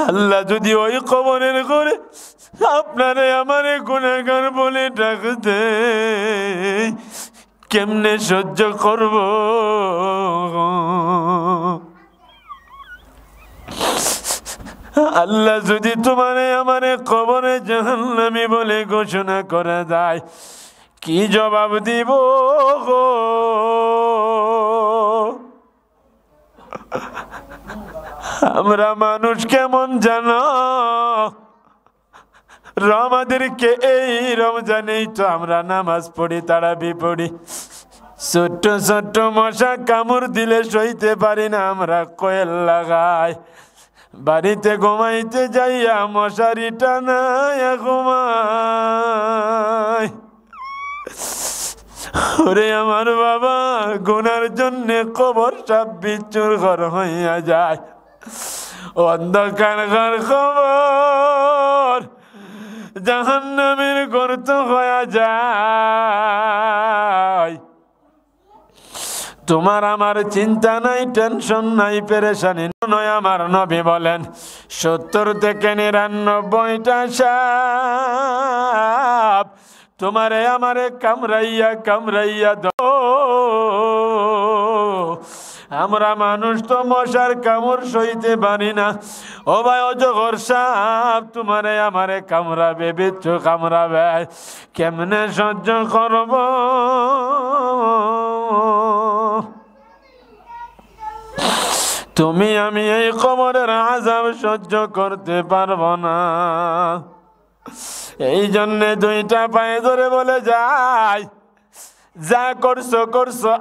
আল্লাহ যদি ওই কবরের ঘরে আপনারে আমারে গুনাহগার বলে ডাকতে, কেমনে সহ্য করব? আল্লাহ যদি তোমারে আমারে কবরে জাহান্নামী বলে ঘোষণা করে দেয়, কি জবাব দিব গো? আমরা মানুষ কেমন জানো? আমাদেরকে এই রমজানেই তো আমরা নামাজ পড়ি, তারাবি পড়ি, ছোট্ট ছোট্ট মশা কামড় দিলে সইতে পারি না, আমরা কোয়েল লাগাই, বাড়িতে ঘুমাইতে যাইয়া মশারি টানায়া ঘুমাই। ওরে আমার বাবা, গুনার জন্য কবর সব বিচ্ছুর ঘর হইয়া যায়, অন্ধকার ঘর খবর জাহান্নামের গর্ত হইয়া যায়। তোমার আমার চিন্তা নাই, টেনশন নাই, পেরেশানি নয়। আমার নবী বলেন 70 থেকে 99টা সাপ তোমারে আমারে কামড়াইয়া কামড়াইয়া দো। আমরা মানুষ তো মশার কামড় সইতে পারি না। ও ভাই, অজগর সাপ তোমারে আমারে কামড়াবে, বিচ্ছু কামড়াবে, কেমনে সহ্য করব? তুমি আমি এই কবরের আযাব সহ্য করতে পারবো না। এই জন্যে 2টা পায়ে ধরে বলে যাই, যা করছো করছো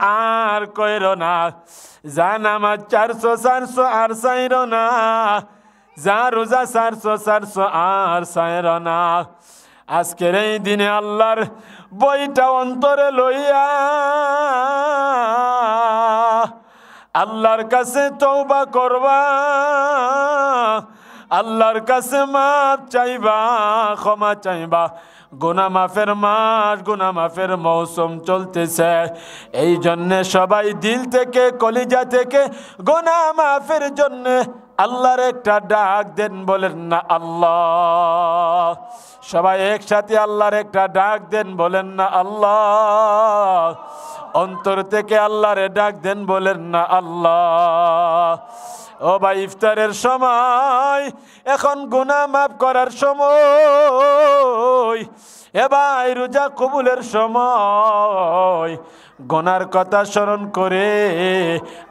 আর কইরো না, যা নামাজ 400 আর চাইরো না, যা রোজা 400 আর চাইরো না। আজকের এই দিনে আল্লাহর বইটা অন্তরে লইয়া আল্লাহর কাছে তওবা করবা, আল্লাহর কাছে মাফ চাইবা, ক্ষমা চাইবা। গুনাহ মাফের মাস, গুনাহ মাফের মৌসুম চলতেছে। এই জন্যে সবাই দিল থেকে, কলিজা থেকে গুনাহ মাফের জন্য আল্লাহর একটা ডাক দেন, বলেন না আল্লাহ। সবাই একসাথে আল্লাহর একটা ডাক দেন, বলেন না আল্লাহ। অন্তর থেকে আল্লাহরে ডাক দেন, বলেন না আল্লাহ। ও ভাই, ইফতারের সময়, এখন গুনাহ মাফ করার সময়। এ ভাই, রোজা কবুলের সময়। গুনার কথা স্মরণ করে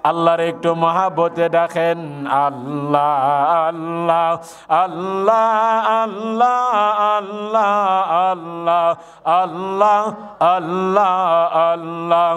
আল্লাহর একটু মহাব্বতে ডাকেন, আল্লাহ আল্লাহ আল্লাহ আল্লাহ আল্লাহ আল্লাহ আল্লাহ আল্লাহ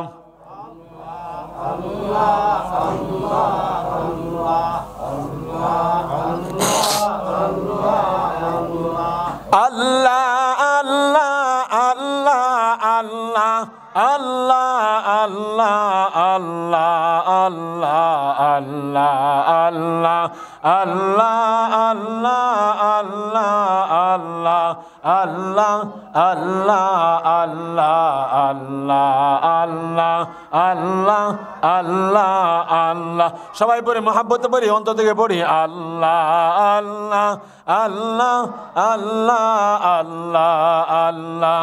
আল্লাহ সবাই পড়ি, মহাব্বতে পড়ি, অন্তর থেকে পড়ি, আল্লাহ আল্লাহ আল্লাহ আল্লাহ আল্লাহ আল্লাহ আল্লাহ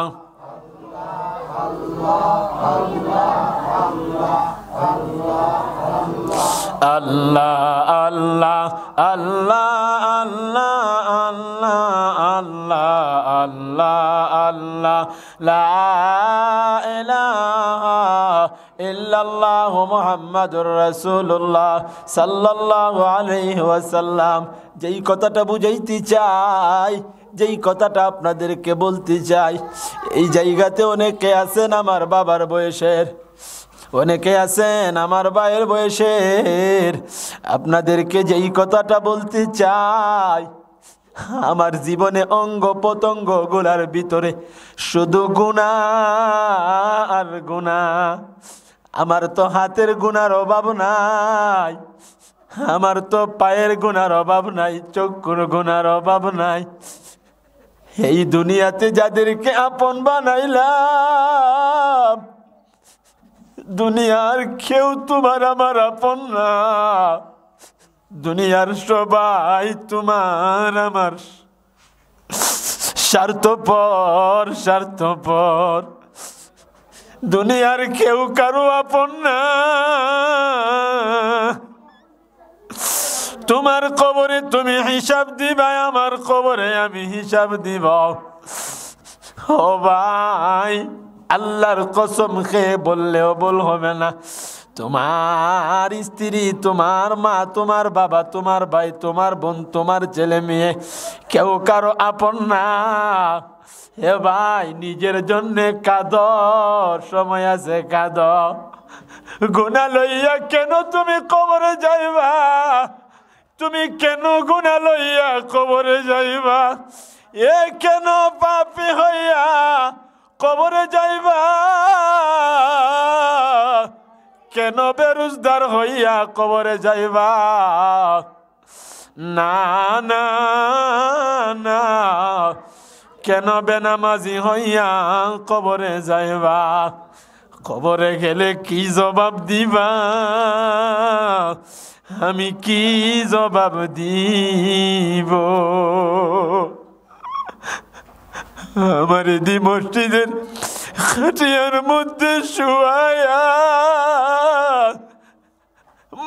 আল্লাহ আল্লাহ আল্লাহ আল্লাহ আল্লাহ আল্লাহ লা ইলাহা ইল্লাল্লাহু মুহাম্মাদুর রাসূলুল্লাহ সাল্লাল্লাহু আলাইহি ওয়াসাল্লাম। যেই কথাটা বুঝাইতে চাই, যেই কথাটা আপনাদেরকে বলতে চাই, এই জায়গাতে অনেকে আছেন আমার বাবার বয়সের, অনেকে আছেন আমার ভাইয়ের বয়সের। আপনাদেরকে যেই কথাটা বলতে চাই, আমার জীবনে অঙ্গ প্রত্যঙ্গ গুলার ভিতরে শুধু গুনাহ আর গুনাহ। আমার তো হাতের গুনার অভাব নাই, আমার তো পায়ের গুনার অভাব নাই, চক্ষুর গুনার অভাব নাই। এই দুনিয়াতে যাদেরকে আপন বানাইলাম, দুনিয়ার কেউ তোমার আমার আপন না, দুনিয়ার সবাই তোমার আমার স্বার্থপর স্বার্থপর। দুনিয়ার কেউ কারো আপন না। তোমার কবরে তুমি হিসাব দিবা, আমার কবরে আমি হিসাব দিব। ও ভাই, আল্লাহর কসম খেয়ে বললেও ভুল হবে না, তোমার স্ত্রী, তোমার মা, তোমার বাবা, তোমার ভাই, তোমার বোন, তোমার ছেলে মেয়ে কেউ কারো আপন না। হে ভাই, নিজের জন্যে কাঁদ, সময় আছে কাঁদ। গুনাহ লইয়া কেন তুমি কবরে যাইবা? তুমি কেন গুনাহ লইয়া কবরে যাইবা? এ কেন পাপী হইয়া কবরে যাইবা? কেন বেরোজগার হইয়া কবরে যাইবা? না না না, কেন বেনামাজি হইয়া কবরে যাইবা? কবরে গেলে কি জবাব দিবা? আমি কি জবাব দিব? আমার দি মসজিদের খাটিয়ার মধ্যে শুয়ায়া,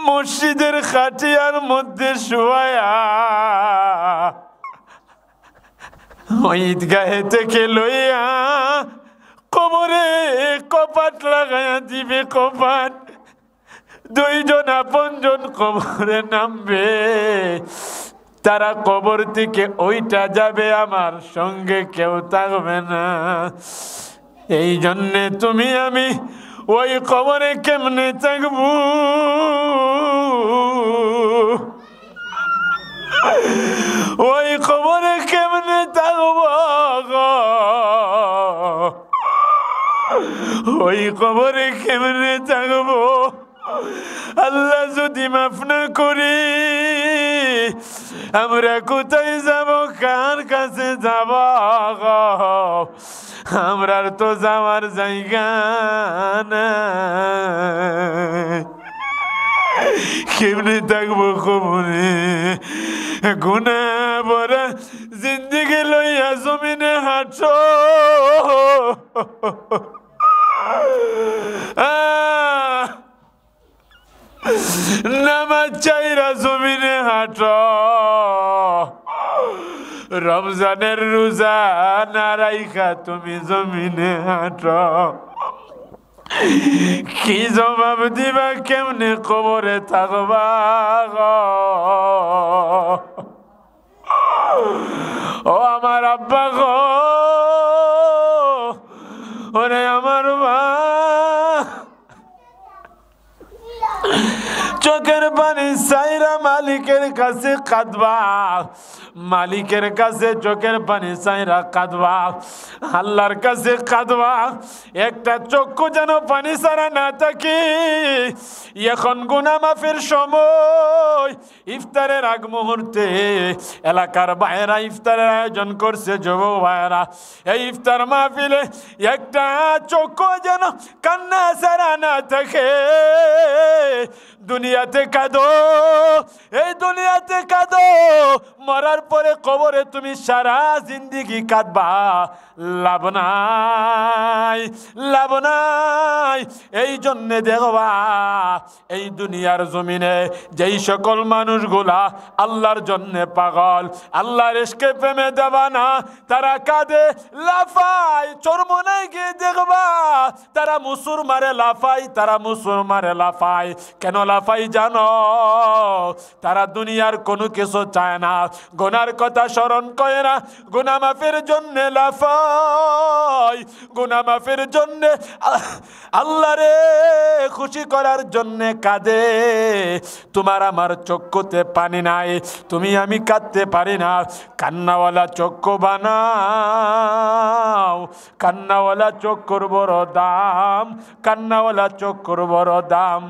মসজিদের খাটিয়ার মধ্যে শুয়ায়া ঈদগাহে থেকে লইয়া কবরে কপাট লাগাইয়া দিবে। কপাট, দুইজন আপনজন কবরে নামবে, তারা কবর থেকে ওইটা যাবে, আমার সঙ্গে কেউ থাকবে না। এই জন্যে তুমি আমি ওই কবরে কেমনে থাকবো? ওই কবরে কেমনে থাকবো? ওই কবরে কেমনে থাকবো? আল্লাহ যদি মাফ না করি, আমরা কোথায় যাব, কার কাছে যাব? আমরার তো যাওয়ার জায়গা নাই। কেমনে থাকবো কবরে? গুনাহ ভরা জিন্দেগি লইয়া জমিনে হাঁটো, নামাজ চাইরা জমিনে হাঁটো, রমজানের রোজা না রাইখা তুমি জমিনে হাঁটো। কি জবাব দিবা? কেমনে কবরে থাকবা? ও আমার আব্বা গো, ওরে আমার মা, চোখের পানি সাইরা মালিকের কাছে কাঁদবা, মালিকের কাছে চোখের পানি সাইরা কাঁদবা, আল্লাহর কাছে কাঁদবা। একটা চক্ষু যেন পানি ছাড়া না থাকে। এখন গুনাহ মাফের সময়, ইফতারের আগ মুহূর্তে এলাকার বাইরা ইফতারের আয়োজন করছে। যুবক ভাইরা, এই ইফতার মাহফিলে একটা চক্ষু যেন কান্না ছাড়া না থাকে। দুনিয়াতে কাঁদো, এই দুনিয়াতে কাঁদো, মরার পরে কবরে তুমি সারা জিন্দেগি কাঁদবা, লাভ নাই, লাভ নাই। এই জন্যে দেখবা, এই দুনিয়ার জমিনে যেই সকল মানুষগুলা আল্লাহর জন্যে পাগল, আল্লাহর ইশকে প্রেমে দেওয়ানা, তারা কাঁদে, লাফায়। চরমনায় গিয়ে দেখবা তারা মুসুর মারে লাফায়, তারা মুসুর মারে লাফায়। কেন লাফাই জানো? তারা দুনিয়ার কোনো কিছু চায় না, গুনার কথা স্মরণ করে না, গুনাহ মাফের জন্য লাফায়, গুনাহ মাফের জন্য, আল্লাহরে খুশি করার জন্য কাঁদে। তোমার আমার চক্ষুতে পানি নাই, তুমি আমি কাঁদতে পারি না। কান্নাওয়ালা চক্ষু বানাও, কান্নাওয়ালা চক্ষুর বড় দাম, কান্নাওয়ালা চক্ষুর বড় দাম।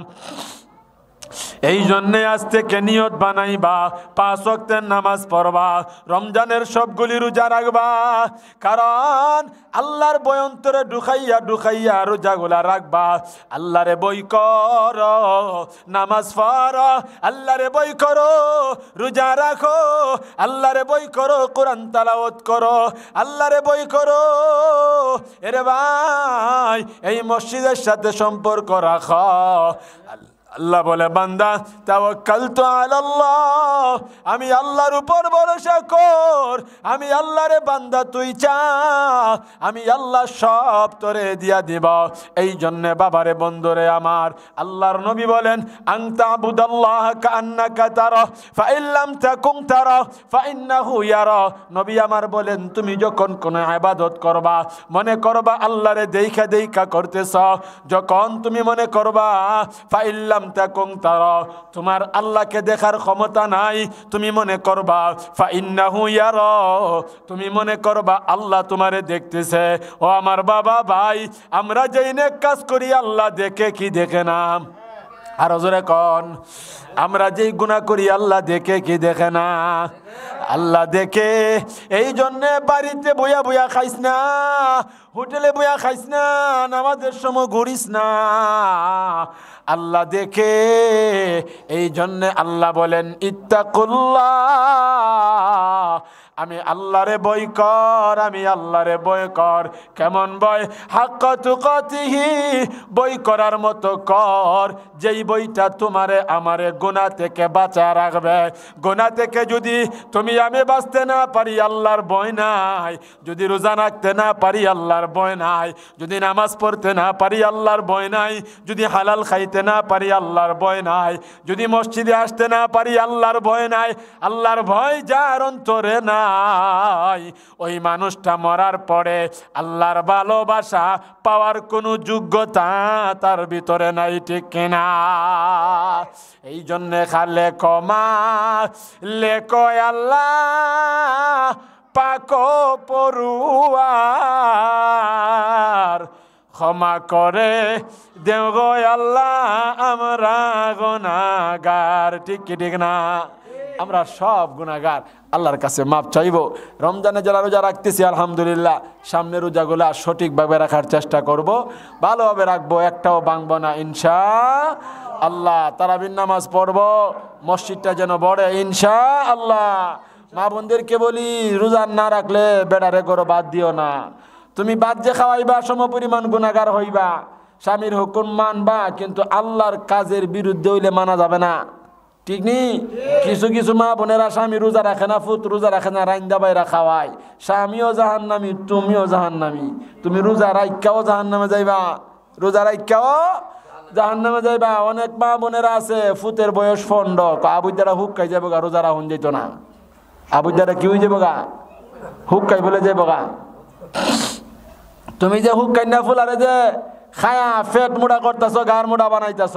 এই জন্যে আজ থেকে নিয়ত বানাইবা 5 ওয়াক্তের নামাজ পড়বা, রমজানের সবগুলি রোজা রাখবা। কারণ আল্লাহর ভয় অন্তরে ঢুকাইয়া রোজাগুলা রাখবা। আল্লাহরে ভয় করো, নামাজ পড়ো, আল্লাহরে ভয় করো, রোজা রাখো, আল্লাহরে ভয় করো, কোরআন তেলাওয়াত করো, আল্লাহরে ভয় করো। এরে ভাই, এই মসজিদের সাথে সম্পর্ক রাখো। আল্লাহ বলে, বান্দা তাওয়াক্কালতু আলাল্লাহ, আমি আল্লাহর উপর ভরসা কর। আমি আল্লাহরে বান্দা তুই চা, আমি আল্লাহ সব তোরে দিয়া দিব। এই জন্যে বাবারে বন্ধুরে আমার, আল্লাহর নবী বলেন, আন তা'বুদাল্লাহ কাআন্নাকা তারা ফাইন লাম তাকুন তারা ফাইন্নাহু ইয়ারা। নবী আমার বলেন, তুমি যখন কোনো ইবাদত করবা, মনে করবা আল্লাহরে দেইখা করতেছ। যখন তুমি মনে করবা ফাইন লাম তাকুন তারা, তোমার আল্লাহকে দেখার ক্ষমতা নাই, তুমি মনে করবা ফাইন্নাহু ইয়ারা, তুমি মনে করবা আল্লাহ তোমারে দেখতেছে। ও আমার বাবা ভাই, আমরা যেই নেক কাজ করি আল্লাহ দেখে কি দেখে না? আর জোরে কোন, আমরা যেই গুনাহ করি আল্লাহ দেখে কি দেখে না? আল্লাহ দেখে। এই জন্যে বাড়িতে বইয়া খাইস না, হোটেলে বইয়া খাইস না, নামাজের সময় ঘুরিস না, আল্লাহ দেখে। এই জন্যে আল্লাহ বলেন, ইত্তাকুল্লাহ, আমি আল্লাহরে ভয় কর, আমি আল্লাহরে ভয় কর। কেমন ভয়? হাক্কা তুকাতিহি, ভয় করার মতো কর, যেই বইটা তোমারে আমারে গুনাহ থেকে বাঁচা রাখবে। গুনাহ থেকে যদি তুমি আমি বাঁচতে না পারি, আল্লাহর ভয় নাই। যদি রোজা রাখতে না পারি, আল্লাহর ভয় নাই। যদি নামাজ পড়তে না পারি, আল্লাহর ভয় নাই। যদি হালাল খাইতে না পারি, আল্লাহর ভয় নাই। যদি মসজিদে আসতে না পারি, আল্লাহর ভয় নাই। আল্লাহর ভয় যার অন্তরে না, ওই মানুষটা মরার পরে আল্লাহর ভালোবাসা পাওয়ার কোনো যোগ্যতা তার ভিতরে নাই, ঠিক কিনা? এই জন্যে খালে কমা লেখো আল্লাহ পাক পড়ুয়ার, ক্ষমা করে দেও গো আল্লাহ আমরা গুনাহগার, ঠিক না? আমরা সব গুনাহগার, আল্লাহর কাছে মাপ চাইব। রমজানে যারা রোজা রাখতেছি আলহামদুলিল্লাহ, সামনে রোজাগুলা সঠিকভাবে রাখার চেষ্টা করব, ভালোভাবে রাখবো, একটাও ভাঙবো না ইনশাআল্লাহ। তারাবির নামাজ পড়ব, মসজিদটা যেন বড়ে ইনশাআল্লাহ। মা বোনদেরকে বলি, রোজা না রাখলে বেড়ারে করো, বাদ দিও না। তুমি বাদ যে খাওয়াইবা সমপরিমাণ গুনাহগার হইবা। স্বামীর হুকুম মানবা, কিন্তু আল্লাহর কাজের বিরুদ্ধে হইলে মানা যাবে না, ঠিক নি? কিছু মা বোনেরা স্বামী রোজা রাখে না, ফুত রোজা রাখে না, রাইন্দা বাইরা খাওয়ায়। স্বামীও জাহান্নামী, তুমিও জাহান্নামী। তুমি রোজা রাইখাও জাহান্নামে যাইবা, রোজা রাইখাও জাহান্নামে যাইবা। অনেক মা বোনেরা আছে, ফুতের বয়স 15, আবুদ্দারা হুক খাই যাবো গা, রোজা রাখুন যেত না। আবুদ্দারা কি হয়ে যাবো গা? হুক খাই বলে যাবো গা। তুমি যে হুক খাই না ফুলারে যে খায়া পেট মোটা করতেছ, গার মোটা বানাইতেছ,